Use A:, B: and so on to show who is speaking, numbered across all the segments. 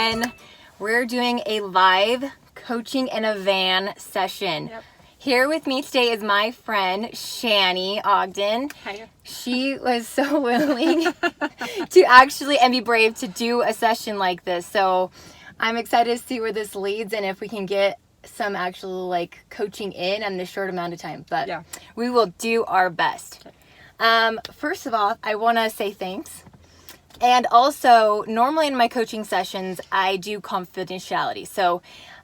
A: everyone. We're doing a live coaching in a van session.
B: Yep.
A: Here with me today is my friend Shani Ogden.
B: Hi.
A: She was so willing to actually and be brave to do a session like this. So I'm excited to see where this leads and if we can get some actual like coaching in this short amount of time. But
B: Yeah.
A: we will do our best. First of all, I want to say thanks. And also, normally in my coaching sessions, I do confidentiality. So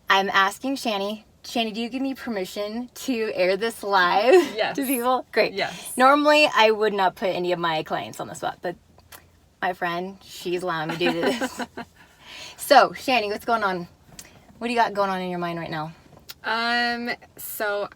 A: I'm asking Shani, do you give me permission to air this live
B: Yes.
A: to people? Great.
B: Yes.
A: Normally, I would not put any of my clients on the spot, but my friend, she's allowing me to do this. So, Shani, what's going on? What do you got going on in your mind right now?
B: So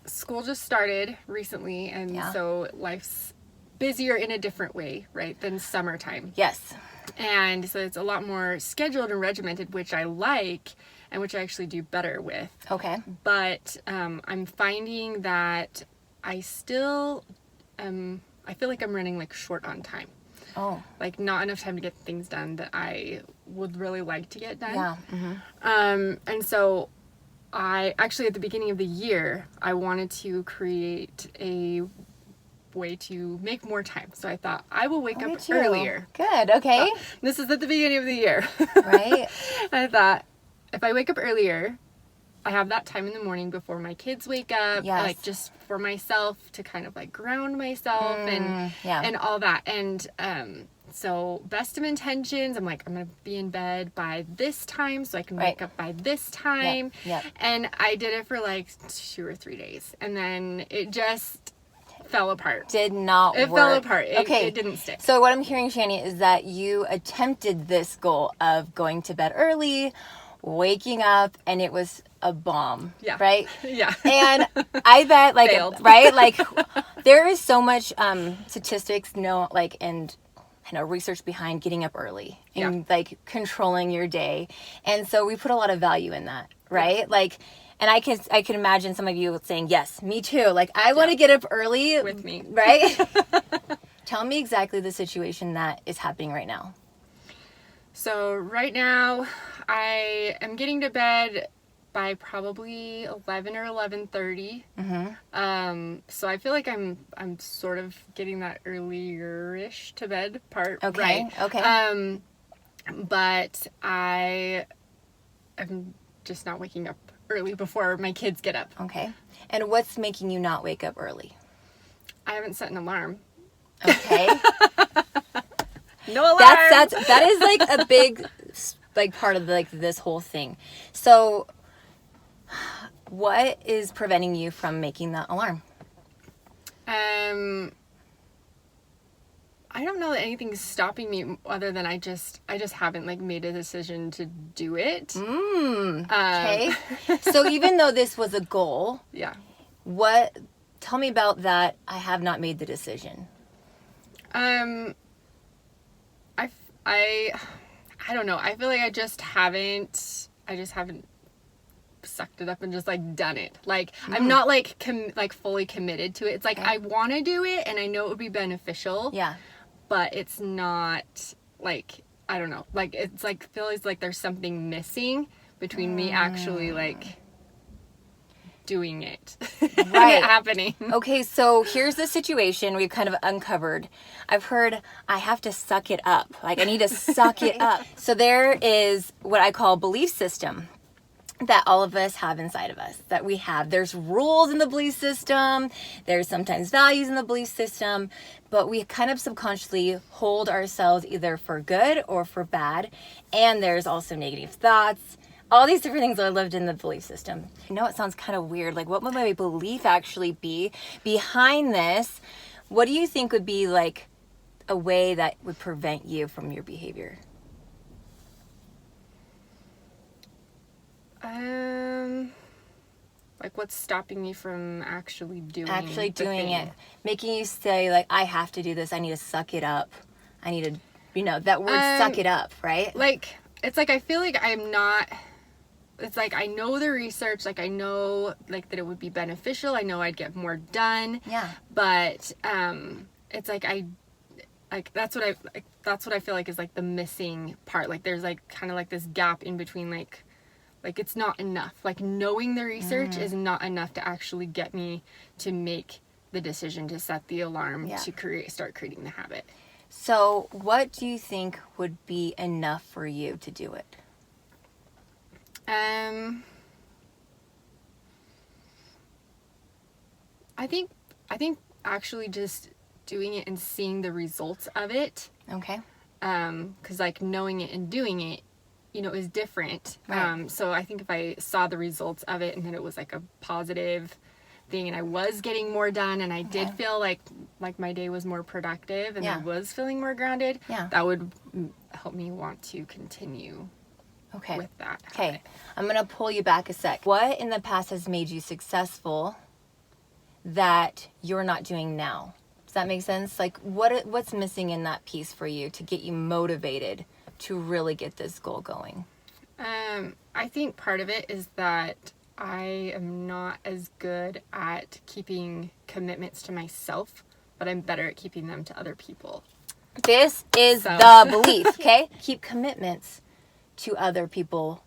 B: school just started recently, and so life's busier in a different way, right, than summertime.
A: Yes.
B: And so it's a lot more scheduled and regimented, which I like and which I actually do better with.
A: Okay.
B: But I'm finding that I still I feel like I'm running like short on time.
A: Oh.
B: Like not enough time to get things done that I would really like to get done.
A: Yeah. Mm-hmm.
B: And so I actually at the beginning of the year I wanted to create a way to make more time. So I thought I will wake up earlier.
A: Good. Okay.
B: This is at the beginning of the year.
A: Right.
B: I thought if I wake up earlier, I have that time in the morning before my kids wake up, like just for myself to kind of like ground myself and all that. And so best of intentions, I'm like, I'm going to be in bed by this time so I can wake up by this time.
A: Yep.
B: And I did it for like 2 or 3 days. And then it just fell apart.
A: Did not work.
B: It fell apart. It didn't stick.
A: So what I'm hearing, Shani, is that you attempted this goal of going to bed early, waking up, and it was a bomb.
B: Yeah.
A: Right?
B: Yeah.
A: And I bet, like,
B: Failed.
A: right? Like, there is so much statistics, and research behind getting up early and like controlling your day. And so we put a lot of value in that, right? Like, and I can imagine some of you saying, yes, me too. Like, I want to get up early.
B: With me.
A: Right? Tell me exactly the situation that is happening right now.
B: So right now, I am getting to bed by probably 11 or 11:30.
A: Mm-hmm.
B: So I feel like I'm sort of getting that earlier-ish to bed part
A: Okay.
B: right.
A: Okay.
B: But I am just not waking up early before my kids get up.
A: Okay. And what's making you not wake up early?
B: I haven't set an alarm.
A: Okay.
B: No alarm.
A: That is like a big like part of like this whole thing. So what is preventing you from making that alarm?
B: I don't know that anything's stopping me other than I just haven't like made a decision to do it.
A: Okay. So even though this was a goal,
B: Yeah.
A: tell me about that. I have not made the decision.
B: I don't know. I feel like I just haven't sucked it up and just like done it. Like I'm not like fully committed to it. It's like I want to do it and I know it would be beneficial.
A: Yeah.
B: But it's not like, I don't know. Like it's like feels like there's something missing between me actually like doing it.
A: Right.
B: It happening.
A: Okay, so here's the situation we've kind of uncovered. I've heard I have to suck it up. Like I need to suck it up. So there is what I call belief system that all of us have inside of us, that we have. There's rules in the belief system. There's sometimes values in the belief system, but we kind of subconsciously hold ourselves either for good or for bad. And there's also negative thoughts. All these different things that are lived in the belief system. I know it sounds kind of weird. Like, what would my belief actually be behind this? What do you think would be like a way that would prevent you from your behavior?
B: Like what's stopping me from actually doing
A: it, making you say like, I have to do this. I need to suck it up. I need to, that word, suck it up, right?
B: Like, it's like, I feel like I'm not, it's like, I know the research, like I know like that it would be beneficial. I know I'd get more done.
A: Yeah.
B: But, it's like, like that's what I feel like is like the missing part. Like there's like kind of like this gap in between, like it's not enough. Like knowing the research is not enough to actually get me to make the decision to set the alarm to start creating the habit.
A: So what do you think would be enough for you to do it?
B: I think actually just doing it and seeing the results of it.
A: Okay.
B: 'Cause like knowing it and doing it, you know, is different.
A: Right.
B: So I think if I saw the results of it and then it was like a positive thing and I was getting more done and I did feel like my day was more productive and I was feeling more grounded, that would help me want to continue with that habit.
A: Okay. I'm going to pull you back a sec. What in the past has made you successful that you're not doing now? Does that make sense? Like what's missing in that piece for you to get you motivated to really get this goal going?
B: I think part of it is that I am not as good at keeping commitments to myself, but I'm better at keeping them to other people.
A: This is the belief, okay? Keep commitments to other people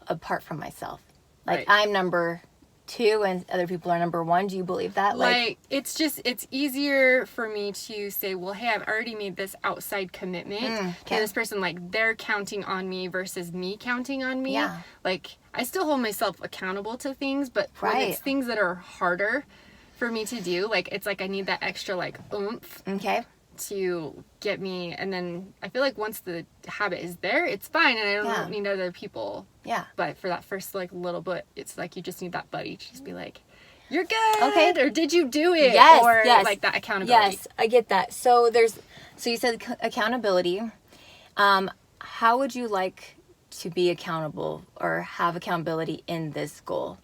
A: apart from myself. Like I'm number 2 and other people are number 1. Do you believe that?
B: Like it's easier for me to say, well, hey, I've already made this outside commitment to this person. Like they're counting on me versus me counting on me.
A: Yeah.
B: Like I still hold myself accountable to things, but when it's things that are harder for me to do, like it's like I need that extra like oomph.
A: Okay.
B: To get me, and then I feel like once the habit is there, it's fine, and I don't need other people.
A: Yeah.
B: But for that first like little bit, it's like you just need that buddy to just be like, "You're good," okay, or "Did you do it?"
A: Yes,
B: or like that accountability.
A: Yes, I get that. So you said accountability. How would you like to be accountable or have accountability in this goal?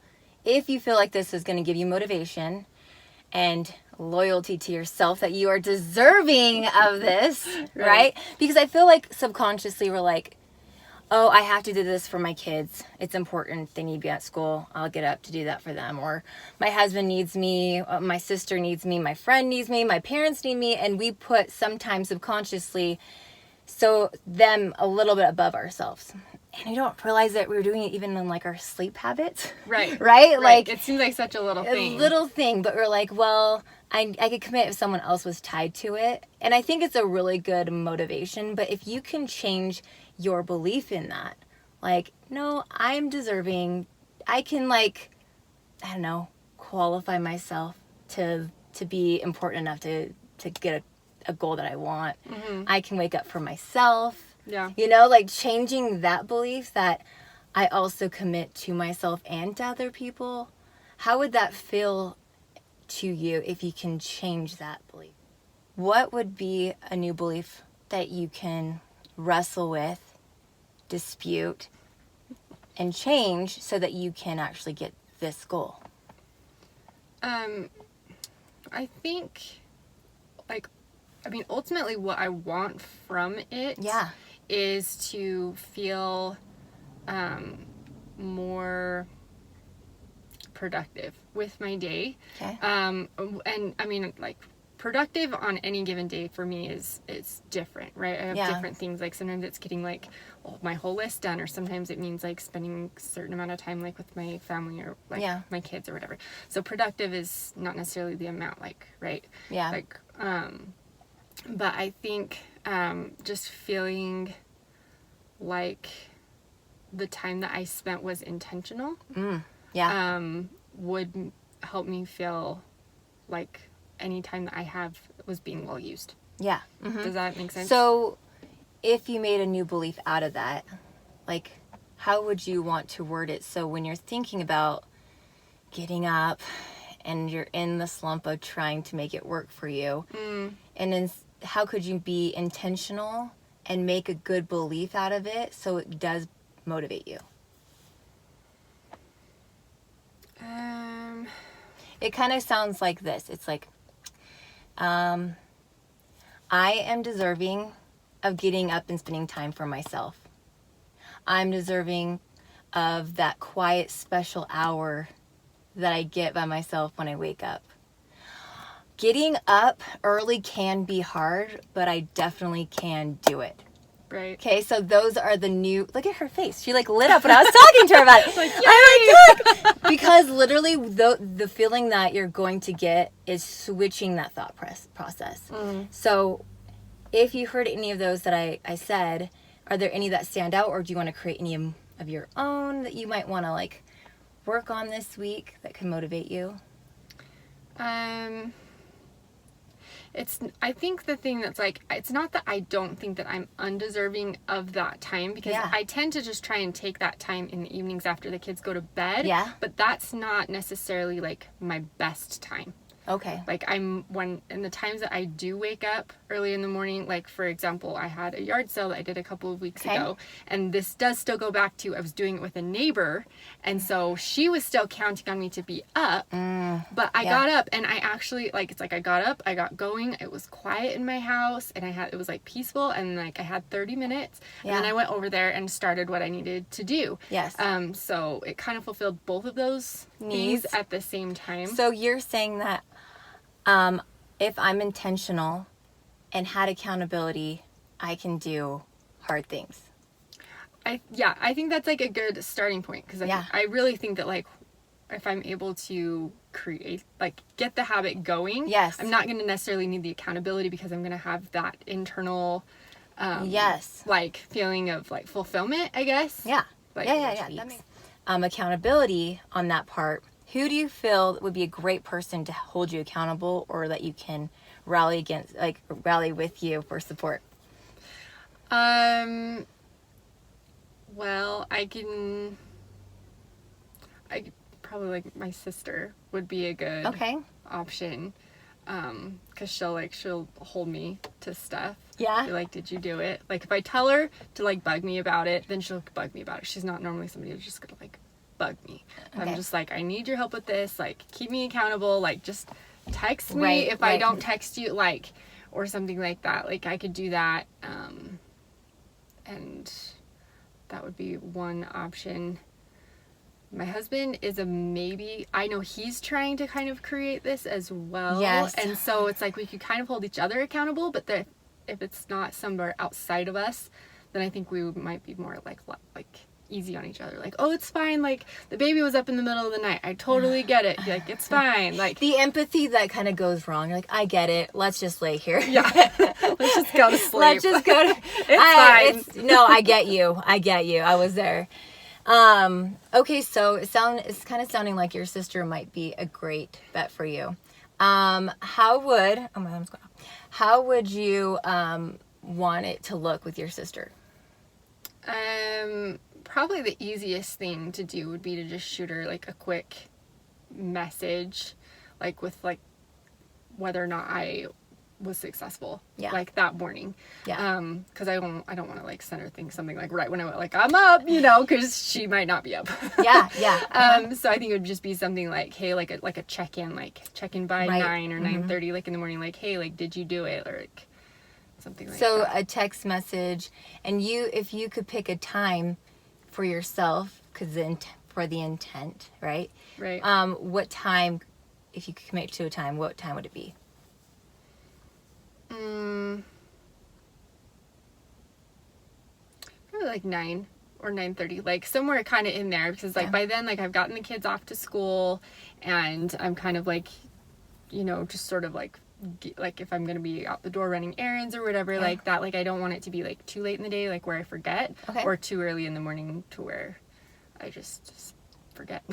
A: If you feel like this is going to give you motivation and loyalty to yourself, that you are deserving of this, right? Because I feel like subconsciously we're like, oh, I have to do this for my kids. It's important. They need to be at school. I'll get up to do that for them. Or my husband needs me. My sister needs me. My friend needs me. My parents need me. And we put sometimes subconsciously them a little bit above ourselves. And we don't realize that we're doing it even in like our sleep habits.
B: Right.
A: Right? Like
B: it seems like such a little thing.
A: A little thing, but we're like, well, I could commit if someone else was tied to it. And I think it's a really good motivation. But if you can change your belief in that, like, no, I'm deserving. I can like, I don't know, qualify myself to be important enough to get a goal that I want. Mm-hmm. I can wake up for myself.
B: Yeah.
A: You know, like changing that belief that I also commit to myself and to other people. How would that feel to you if you can change that belief? What would be a new belief that you can wrestle with, dispute, and change so that you can actually get this goal?
B: I think, ultimately what I want from it is to feel more productive with my day.
A: Okay.
B: And I mean, like, productive on any given day for me is different, right? I have different things. Like sometimes it's getting like my whole list done, or sometimes it means like spending a certain amount of time like with my family or like my kids or whatever. So productive is not necessarily the amount, like, right?
A: Yeah.
B: Like, but I think just feeling like the time that I spent was intentional. Would help me feel like any time that I have was being well used.
A: Yeah. Mm-hmm.
B: Does that make sense?
A: So if you made a new belief out of that, like, how would you want to word it? So when you're thinking about getting up and you're in the slump of trying to make it work for you, and then how could you be intentional and make a good belief out of it so it does motivate you? It kind of sounds like this. It's like, I am deserving of getting up and spending time for myself. I'm deserving of that quiet, special hour that I get by myself when I wake up. getting up early can be hard, but I definitely can do it.
B: Right.
A: Okay, so those are the new, look at her face. She like lit up when I was talking to her about it. I'm like, because literally the feeling that you're going to get is switching that thought process. So if you heard any of those that I said, are there any that stand out, or do you want to create any of your own that you might want to like work on this week that can motivate you?
B: I think the thing that's like, it's not that I don't think that I'm undeserving of that time, because I tend to just try and take that time in the evenings after the kids go to bed.
A: Yeah.
B: But that's not necessarily like my best time.
A: Okay.
B: Like in the times that I do wake up early in the morning, like for example, I had a yard sale that I did a couple of weeks ago, and this does still go back to, I was doing it with a neighbor, and so she was still counting on me to be up, but I got up, and I actually, like, it's like I got up, I got going, it was quiet in my house, and it was like peaceful, and like I had 30 minutes, and then I went over there and started what I needed to do.
A: Yes.
B: So it kind of fulfilled both of those needs at the same time.
A: So you're saying that if I'm intentional and had accountability, I can do hard things.
B: I think that's like a good starting point, because I really think that like if I'm able to create, like get the habit going, I'm not going to necessarily need the accountability, because I'm going to have that internal like feeling of like fulfillment, I guess. Like,
A: That makes accountability on that part. Who do you feel would be a great person to hold you accountable, or that you can rally with you for support?
B: Well, I probably, like, my sister would be a good option. Because she'll hold me to stuff. Be like, did you do it? Like, if I tell her to like bug me about it, then she'll bug me about it. She's not normally somebody who's just gonna like bug me. I'm just like, I need your help with this, like keep me accountable, like just text me if I don't text you, like, or something like that. Like I could do that, and that would be one option. My husband is a maybe. I know he's trying to kind of create this as well. And so it's like we could kind of hold each other accountable, but if it's not somewhere outside of us, then I think we might be more like easy on each other. Like, oh, it's fine. Like the baby was up in the middle of the night. I totally get it. Like, it's fine. Like
A: the empathy that kind of goes wrong. You're like, I get it. Let's just lay here.
B: Let's just go to sleep.
A: Let's just go to
B: it's fine.
A: No, I get you. I was there. Okay, so it's kind of sounding like your sister might be a great bet for you. How would you want it to look with your sister?
B: Probably the easiest thing to do would be to just shoot her like a quick message, like with like whether or not I was successful, like that morning, because I don't want to like send her something like right when I went like I'm up, because she might not be up. So I think it would just be something like, hey, like a check-in by 9 or 9:30, like in the morning, like, hey, like did you do it, or like something like that.
A: So a text message, and if you could pick a time for yourself, because for the intent, right? What time, if you could commit to a time, what time would it be?
B: Probably like 9 or 9:30, like somewhere kind of in there, because like by then, like I've gotten the kids off to school, and I'm kind of like, just sort of like if I'm gonna be out the door running errands or whatever, like that, like I don't want it to be like too late in the day, like where I forget, or too early in the morning to where I just forget.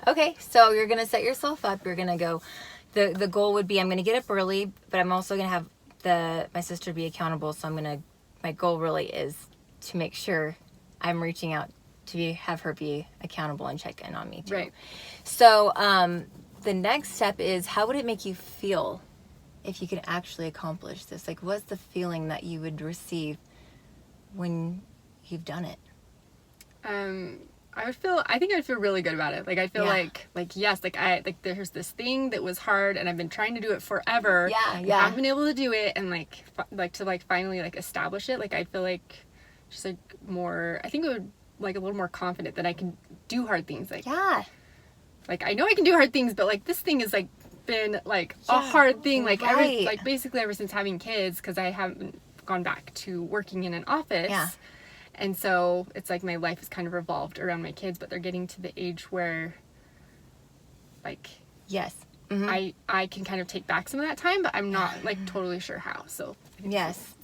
B: Okay, so you're gonna set yourself up. You're gonna go. The goal would be, I'm gonna get up early, but I'm also gonna have my sister be accountable. So my goal really is to make sure I'm reaching out to have her be accountable and check in on me too. So the next step is, how would it make you feel if you could actually accomplish this? Like, what's the feeling that you would receive when you've done it? I think I'd feel really good about it. Like, I'd feel like, yes, like there's this thing that was hard and I've been trying to do it forever. I haven't been able to do it, and to finally establish it. Like, I feel like just like more, I think it would like a little more confident that I can do hard things. Like I know I can do hard things, but like this thing is like been like a hard thing, like
A: right.
B: basically ever since having kids, because I haven't gone back to working in an office.
A: Yeah.
B: And so it's like my life is kind of revolved around my kids, but they're getting to the age where like
A: yes.
B: I can kind of take back some of that time, but I'm not like totally sure how. So
A: yes.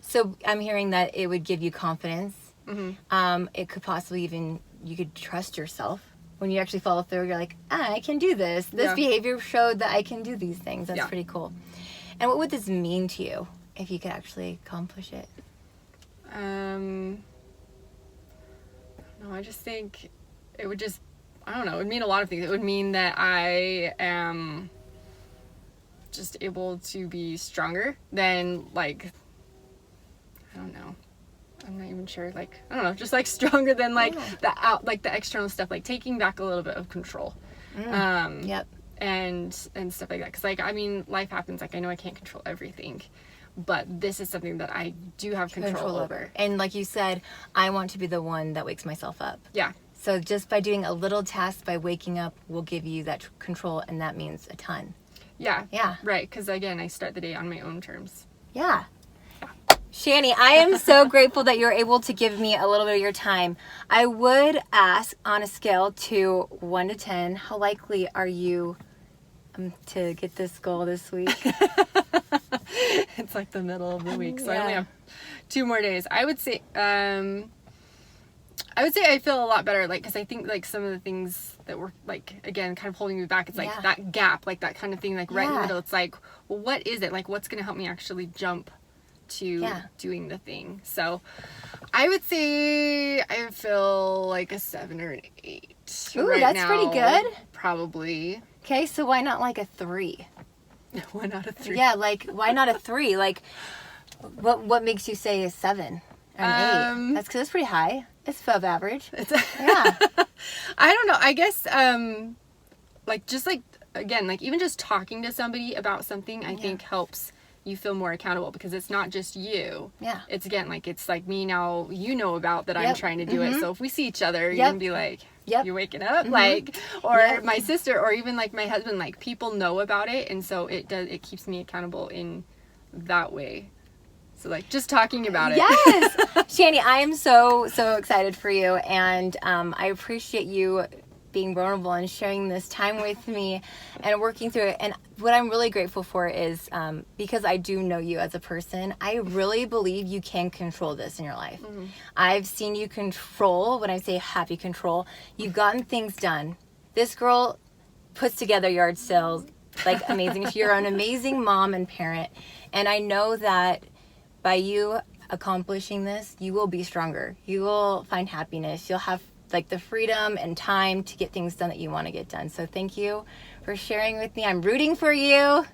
A: So I'm hearing that it would give you confidence. It could possibly even, you could trust yourself when you actually follow through. You're like, I can do this. This behavior showed that I can do these things. That's pretty cool. And what would this mean to you if you could actually accomplish it?
B: No, I just think it would just, I don't know, it would mean a lot of things. It would mean that I am just able to be stronger than, like, I don't know. I'm not even sure, like, I don't know, just like stronger than like the external stuff, like taking back a little bit of control.
A: Yep.
B: And stuff like that. Cause like, I mean, life happens. Like, I know I can't control everything, but this is something that I do have control over.
A: And like you said, I want to be the one that wakes myself up.
B: Yeah.
A: So just by doing a little task by waking up will give you that control, and that means a ton.
B: Yeah.
A: Yeah.
B: Right. Because again, I start the day on my own terms.
A: Yeah. Shani, I am so grateful that you're able to give me a little bit of your time. I would ask, on a scale to 1 to 10, how likely are you to get this goal this week?
B: It's like the middle of the week, so I only have 2 more days. I would say I feel a lot better, like, because I think like some of the things that were like, again, kind of holding me back, it's like that gap, like that kind of thing, like right in the middle. It's like, well, what is it? Like, what's going to help me actually jump to doing the thing? So I would say I feel like a 7 or an 8.
A: Ooh,
B: right
A: that's
B: now,
A: pretty good.
B: Probably.
A: Okay, so why not like a 3?
B: Why not a 3?
A: Yeah, like, why not a 3? Like, what makes you say a 7 or an 8? That's because it's pretty high. It's above average. Yeah.
B: I don't know. I guess, like, just like, again, like even just talking to somebody about something, I think helps you feel more accountable, because it's not just you.
A: Yeah.
B: It's again, like, it's like me now, you know about that I'm trying to do it. So if we see each other, you can be like, you're waking up, like, or my sister, or even like my husband, like people know about it. And so it keeps me accountable in that way. So like just talking about it.
A: Yes. Shani, I am so excited for you. And I appreciate you being vulnerable and sharing this time with me and working through it. And what I'm really grateful for is because I do know you as a person, I really believe you can control this in your life. I've seen you control. When I say happy control, you've gotten things done. This girl puts together yard sales like amazing. You're an amazing mom and parent. And I know that by you accomplishing this, you will be stronger. You will find happiness. You'll have like the freedom and time to get things done that you want to get done. So thank you for sharing with me. I'm rooting for you.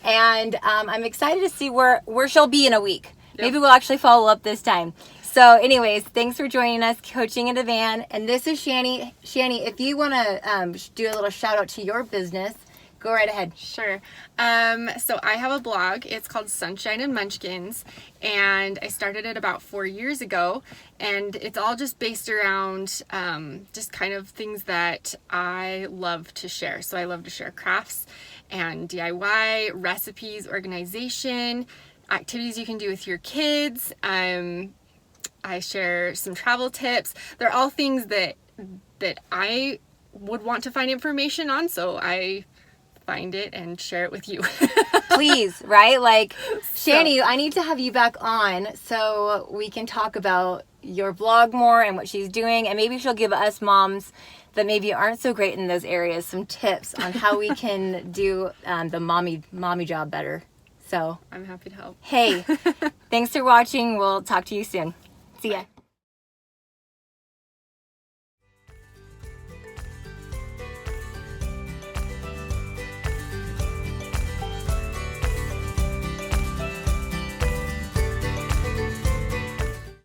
A: And I'm excited to see where she'll be in a week. Maybe we'll actually follow up this time. So anyways, thanks for joining us, Coaching in a Van. And this is Shani. Shani, if you want to do a little shout out to your business, go right ahead.
B: Sure. So I have a blog. It's called Sunshine and Munchkins, and I started it about 4 years ago, and it's all just based around just kind of things that I love to share. So I love to share crafts and DIY, recipes, organization, activities you can do with your kids. I share some travel tips. They're all things that I would want to find information on, so I find it and share it with you.
A: Please, right? Like, Shani, I need to have you back on so we can talk about your blog more and what she's doing, and maybe she'll give us moms that maybe aren't so great in those areas some tips on how we can do the mommy job better. So
B: I'm happy to help.
A: Hey, thanks for watching. We'll talk to you soon. See ya.